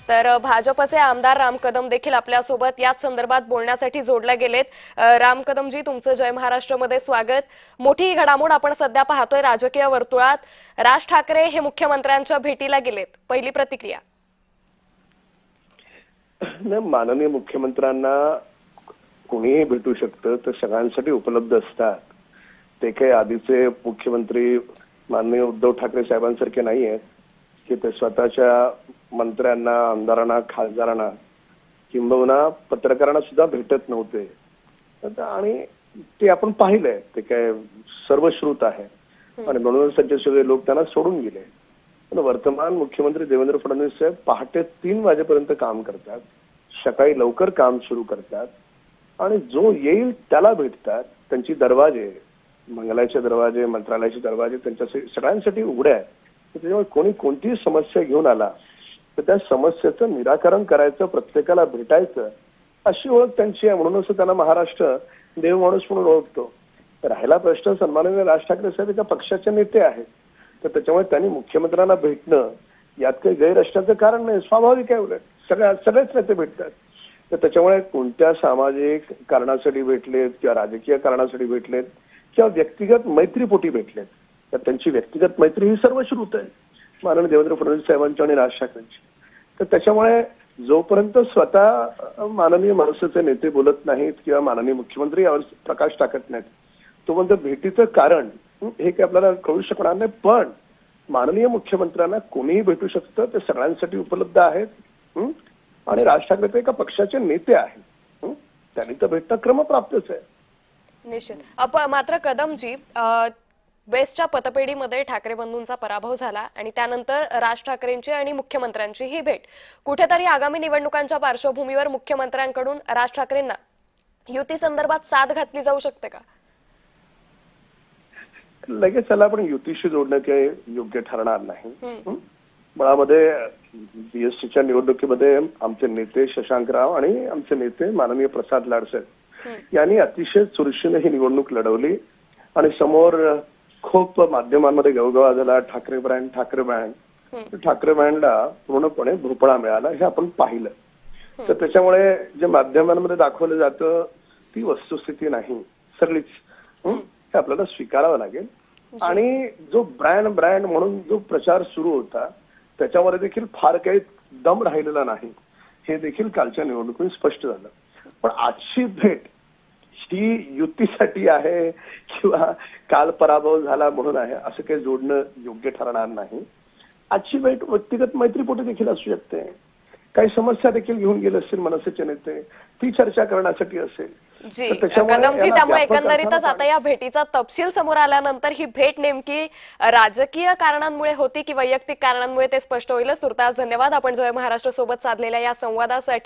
तर भाजपचे आमदार राम कदम देखील आपल्या सोबत याच संदर्भात बोलण्यासाठी जोडले गेलेत। राम कदमजी, तुमचं जय महाराष्ट्रमध्ये स्वागत। मोठी घडामोड आपण सध्या पाहतोय राजकीय वर्तुळात। राज ठाकरे हे मुख्यमंत्र्यांच्या भेटीला गेलेत, पहिली प्रतिक्रिया। माननीय मुख्यमंत्र्यांना कोणीही भेटू शकतं, तर सगळ्यांसाठी उपलब्ध असतात। ते काही आधीचे मुख्यमंत्री माननीय उद्धव ठाकरे साहेबांसारखे नाही आहेत की ते स्वतःच्या मंत्र्यांना, आमदारांना, खासदारांना किंबहुना पत्रकारांना सुद्धा भेटत नव्हते। आणि ते आपण पाहिलंय, ते काय सर्वश्रुत आहे आणि म्हणूनच त्यांचे सगळे लोक त्यांना सोडून गेले। पण वर्तमान मुख्यमंत्री देवेंद्र फडणवीस साहेब पहाटे 3 वाजेपर्यंत काम करतात, सकाळी लवकर काम सुरू करतात आणि जो येईल त्याला भेटतात। त्यांची दरवाजे, मंगलाचे दरवाजे, मंत्रालयाचे दरवाजे त्यांच्या सगळ्यांसाठी उघडे आहेत। त्याच्यामुळे कोणी कोणतीही समस्या घेऊन आला तर त्या समस्येचं निराकरण करायचं, प्रत्येकाला भेटायचं, अशी ओळख त्यांची आहे। म्हणूनच त्यांना महाराष्ट्र देव माणूस म्हणून ओळखतो। राहिला प्रश्न, सन्माननीय राज ठाकरे साहेब एका पक्षाचे नेते आहेत, तर त्याच्यामुळे त्यांनी मुख्यमंत्र्यांना भेटणं यात काही गैर असण्याचं कारण नाही, स्वाभाविक आहे। उलट सगळेच नेते भेटतात। तर त्याच्यामुळे कोणत्या सामाजिक कारणासाठी भेटलेत किंवा राजकीय कारणासाठी भेटलेत किंवा व्यक्तिगत मैत्रीपोटी भेटलेत, तर त्यांची व्यक्तिगत मैत्री ही सर्वश्रुत आहे माननीय देवेंद्र फडणवीस साहेबांची आणि राज ठाकरेंची। तर त्याच्यामुळे जोपर्यंत स्वतः माननीय मनसेचे नेते बोलत नाहीत किंवा माननीय मुख्यमंत्री यावर प्रकाश टाकत नाहीत, तोपर्यंत भेटीचं कारण हे काही आपल्याला कळू शकणार नाही। पण माननीय मुख्यमंत्र्यांना कोणीही भेटू शकतं, ते सगळ्यांसाठी उपलब्ध आहेत आणि राज ठाकरे ते एका पक्षाचे नेते आहेत, त्यांनी तर भेटणं क्रमप्राप्तच आहे। निश्चित। मात्र कदमजी, बेस्टच्या पतपेढीमध्ये ठाकरे बंधूंचा पराभव झाला आणि त्यानंतर राज ठाकरेंची आणि मुख्यमंत्र्यांची ही भेट कुठेतरी आगामी निवडणुकांच्या पार्श्वभूमीवर मुख्यमंत्र्यांकडून राज ठाकरेंना युती संदर्भात साथ घातली जाऊ शकते का? लगेच त्याला आपण युतीशी जोडणं काही योग्य ठरणार नाही। मुळामध्ये बीएससीच्या निवडणुकीमध्ये आमचे नेते शशांकराव आणि आमचे नेते माननीय प्रसाद लाडसाहेब यांनी अतिशय चुरशीने ही निवडणूक लढवली आणि समोर खूप माध्यमांमध्ये गवगवा झाला, ठाकरे ब्रँड, ठाकरे ब्रँड। ठाकरे ब्रँडला पूर्णपणे भोपळा मिळाला, हे आपण पाहिलं। तर त्याच्यामुळे जे माध्यमांमध्ये दाखवलं जातं ती वस्तुस्थिती नाही सगळीच, हे आपल्याला स्वीकारावं लागेल। आणि जो ब्रँड म्हणून जो प्रचार सुरू होता त्याच्यामध्ये देखील फार काही दम राहिलेला नाही, हे देखील कालच्या निवडणुकीत स्पष्ट झालं। पण आजची भेट ही युतीसाठी आहे किंवा काल पराभव झाला म्हणून आहे असं काही जोडणं योग्य ठरणार नाही। आजची भेट व्यक्तिगत मैत्रीपोटी देखील असू शकते, काही समस्या देखील घेऊन गेले असतील मनसेचे नेते, ती चर्चा करण्यासाठी असेल। जी कदमजी, त्यामुळे एकंदरीतच आता या भेटीचा तपशील समोर आल्यानंतर ही भेट नेमकी राजकीय कारणांमुळे होती की वैयक्तिक कारणांमुळे ते स्पष्ट होईल। तुर्तास धन्यवाद आपण जय महाराष्ट्र सोबत साधलेल्या या संवादासाठी।